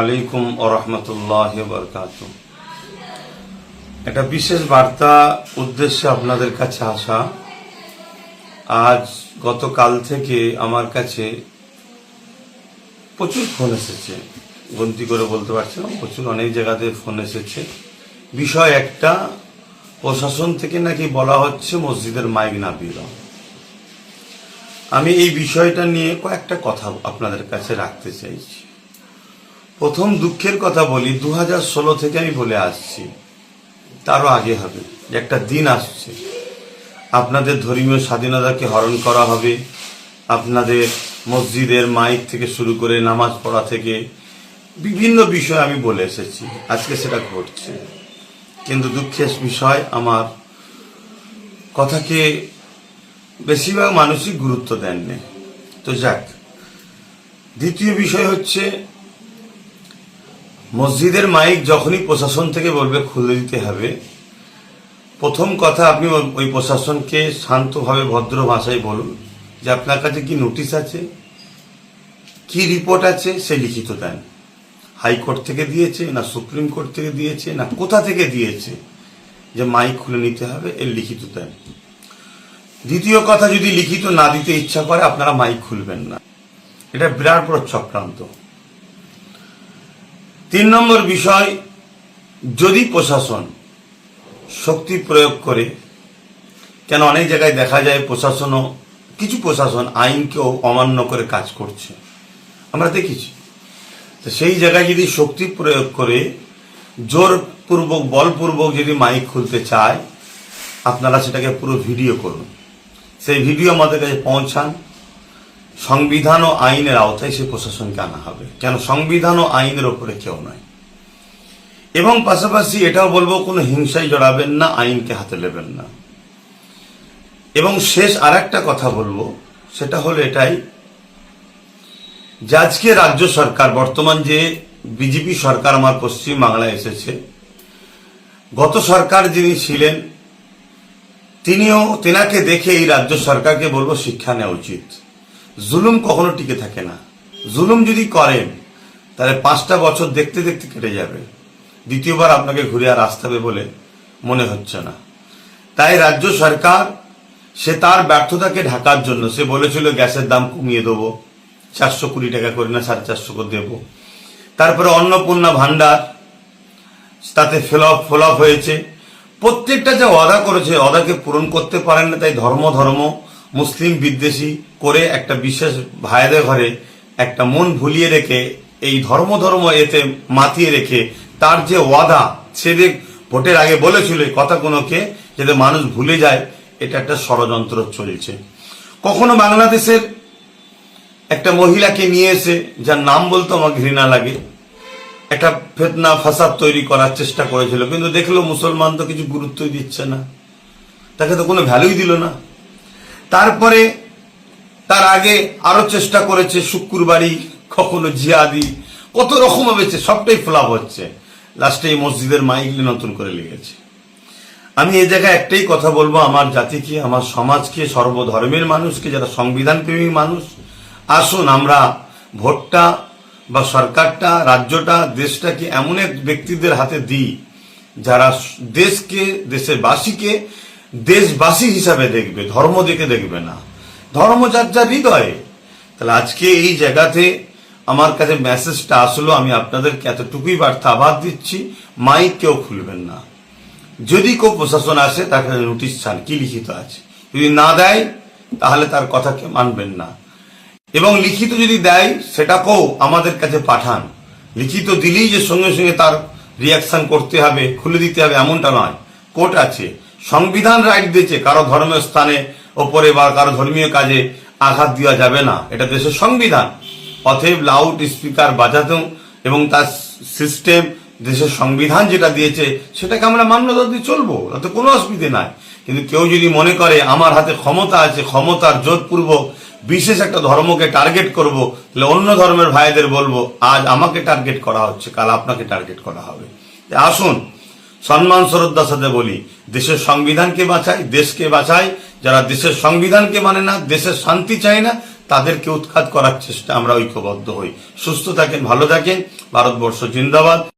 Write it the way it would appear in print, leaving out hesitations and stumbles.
আলাইকুম ওয়া রাহমাতুল্লাহি ওয়া বারাকাতুহু। একটা বিশেষ বার্তা উদ্দেশ্যে আপনাদের কাছে আসা। আজ গতকাল থেকে আমার কাছে প্রচুর ফোন এসেছে, গণতি করে বলতে পারছি না, প্রচুর অনেক জায়গাতে ফোন এসেছে। বিষয় একটা, প্রশাসন থেকে নাকি বলা হচ্ছে মসজিদের মাইক না দিও। আমি এই বিষয়টা নিয়ে কয়েকটা কথা আপনাদের কাছে রাখতে চাইছি। প্রথম দুঃখের কথা বলি, 2016 থেকে আমি বলে আসছি, তারও আগে হবে, একটা দিন আসছে আপনাদের ধর্মীয় স্বাধীনতাকে হরণ করা হবে। আপনাদের মসজিদের মাইক থেকে শুরু করে নামাজ পড়া থেকে বিভিন্ন বিষয় আমি বলে এসেছি, আজকে সেটা ঘটছে। কিন্তু দুঃখের বিষয়, আমার কথাকে বেশিরভাগ মানুষই গুরুত্ব দেননি। তো যাক, দ্বিতীয় বিষয় হচ্ছে, মসজিদের মাইক যখনই প্রশাসন থেকে বলবে খুলে দিতে হবে, প্রথম কথা আপনি ওই প্রশাসনকে শান্তভাবে ভদ্র ভাষায় বলুন যে আপনার কাছে কি নোটিশ আছে, কি রিপোর্ট আছে, সে লিখিত দেন। হাইকোর্ট থেকে দিয়েছে না সুপ্রিম কোর্ট থেকে দিয়েছে না কোথা থেকে দিয়েছে যে মাইক খুলে নিতে হবে, এর লিখিত দেন। দ্বিতীয় কথা, যদি লিখিত না দিতে ইচ্ছা করে আপনারা মাইক খুলবেন না, এটা বিরাট বড় চক্রান্ত। 3 নম্বর বিষয়, যদি প্রশাসন শক্তি প্রয়োগ করে, কেন অনেক জায়গায় দেখা যায় প্রশাসনও, কিছু প্রশাসন আইনকেও অমান্য করে কাজ করছে, আমরা দেখেছি। তো সেই জায়গায় যদি শক্তি প্রয়োগ করে জোরপূর্বক বলপূর্বক যদি মাইক খুলতে চায়, আপনারা সেটাকে পুরো ভিডিও করুন, সেই ভিডিও আমাদের কাছে পৌঁছান। সংবিধান ও আইনের আওতায় সে প্রশাসনকে আনা হবে, কেন সংবিধান ও আইনের ওপরে কেউ নয়। এবং পাশাপাশি এটাও বলবো, কোনো হিংসায় জড়াবেন না, আইনকে হাতে নেবেন না। এবং শেষ আর একটা কথা বলবো, সেটা হলো এটাই যে আজকে রাজ্য সরকার, বর্তমান যে বিজেপি সরকার আমার পশ্চিম বাংলায় এসেছে, গত সরকার যিনি ছিলেন তেনাকে দেখে এই রাজ্য সরকারকে বলবো শিক্ষা নেওয়া উচিত। জুলুম কখনো টিকে থাকে না, জুলুম যদি করেন তাহলে 5টা বছর দেখতে দেখতে কেটে যাবে, দ্বিতীয়বার আপনাকে ঘুরে আর আসতে হবে বলে মনে হচ্ছে না। তাই রাজ্য সরকার, সে তার ব্যর্থতাকে ঢাকার জন্য সে বলেছিল গ্যাসের দাম কমিয়ে দেবো, 420 টাকা করে না 450 করে দেব। তারপরে অন্নপূর্ণা ভান্ডার, তাতে ফ্লপ হয়েছে। প্রত্যেকটা যে ওয়াদা করেছে, ওয়াদাকে পূরণ করতে পারেন না। তাই ধর্ম মুসলিম বিদ্বেষী করে একটা বিশেষ ভাইদের ঘরে একটা মন ভুলিয়ে রেখে, এই ধর্ম এতে মাতিয়ে রেখে, তার যে ওয়াদা সে ভোটের আগে বলেছিল কথাগুলোকে যাতে মানুষ ভুলে যায়, এটা একটা ষড়যন্ত্র চলছে। কখনো বাংলাদেশের একটা মহিলাকে নিয়ে এসে, যার নাম বলতে আমার ঘৃণা লাগে, একটা ফিতনা ফাসাদ তৈরি করার চেষ্টা করেছিল, কিন্তু দেখলো মুসলমান তো কিছু গুরুত্বই দিচ্ছে না, তাকে তো কোনো ভ্যালুই দিল না। তারপরে তার আগে আরো চেষ্টা করেছে শুক্রবারই, কখনো জিহাদি, কত রকম হয়েছে, সবটাই ফ্লপ হচ্ছে। লাস্টে এই মসজিদের মাইকলি নতুন করে লেগেছে। আমি এই জায়গায় একটাই কথা বলবো, আমার জাতিকে, আমার সমাজকে, সর্বধর্মের মানুষকে, যারা সংবিধান প্রেমী মানুষ, আসুন আমরা ভোটটা বা সরকারটা, রাজ্যটা, দেশটাকে এমন এক ব্যক্তিদের হাতে দিই যারা দেশকে, দেশের বাসীকে দেশবাসী হিসাবে দেখবে, ধর্ম দেখে দেখবে না, ধর্ম যার যার হৃদয়ে। তাহলে আজকে এই জায়গাতে আমার কাছে মেসেজটা আসলো, আমি আপনাদেরকে এতটুকুই বার্তা আবার দিচ্ছি, মাইক কেউ খুলবেন না। যদি কেউ প্রশাসন আসে, তাকে নোটিশ চান, কি লিখিত আছে, যদি না দেয় তাহলে তার কথাকে মানবেন না। এবং লিখিত যদি দেয় সেটাকেও আমাদের কাছে পাঠান। লিখিত দিলেই যে সঙ্গে সঙ্গে তার রিয়াকশন করতে হবে, খুলে দিতে হবে, এমনটা নয়। কোর্ট আছে, সংবিধান রাইট দিয়েছে, কারো ধর্মীয় স্থানে ওপরে বা কারো ধর্মীয় কাজে আঘাত দেওয়া যাবে না, এটা দেশের সংবিধান। অতএব লাউড স্পিকার বাজাতেও এবং তার সিস্টেম, দেশের সংবিধান যেটা দিয়েছে সেটাকে আমরা মান্যতা দিয়ে চলবো, তাতে কোনো অসুবিধে নাই। কিন্তু কেউ যদি মনে করে আমার হাতে ক্ষমতা আছে, ক্ষমতার জোরপূর্বক বিশেষ একটা ধর্মকে টার্গেট করব, তাহলে অন্য ধর্মের ভাইদের বলবো, আজ আমাকে টার্গেট করা হচ্ছে, কাল আপনাকে টার্গেট করা হবে। আসুন সম্মান শ্রদ্ধার সাথে বলি, দেশের সংবিধানকে বাঁচাই, দেশকে বাঁচাই। যারা দেশের সংবিধানকে মানে না, দেশের শান্তি চায় না, তাদেরকে উৎখাত করার চেষ্টা আমরা ঐক্যবদ্ধ হই। সুস্থ থাকেন, ভালো থাকেন। ভারতবর্ষ জিন্দাবাদ।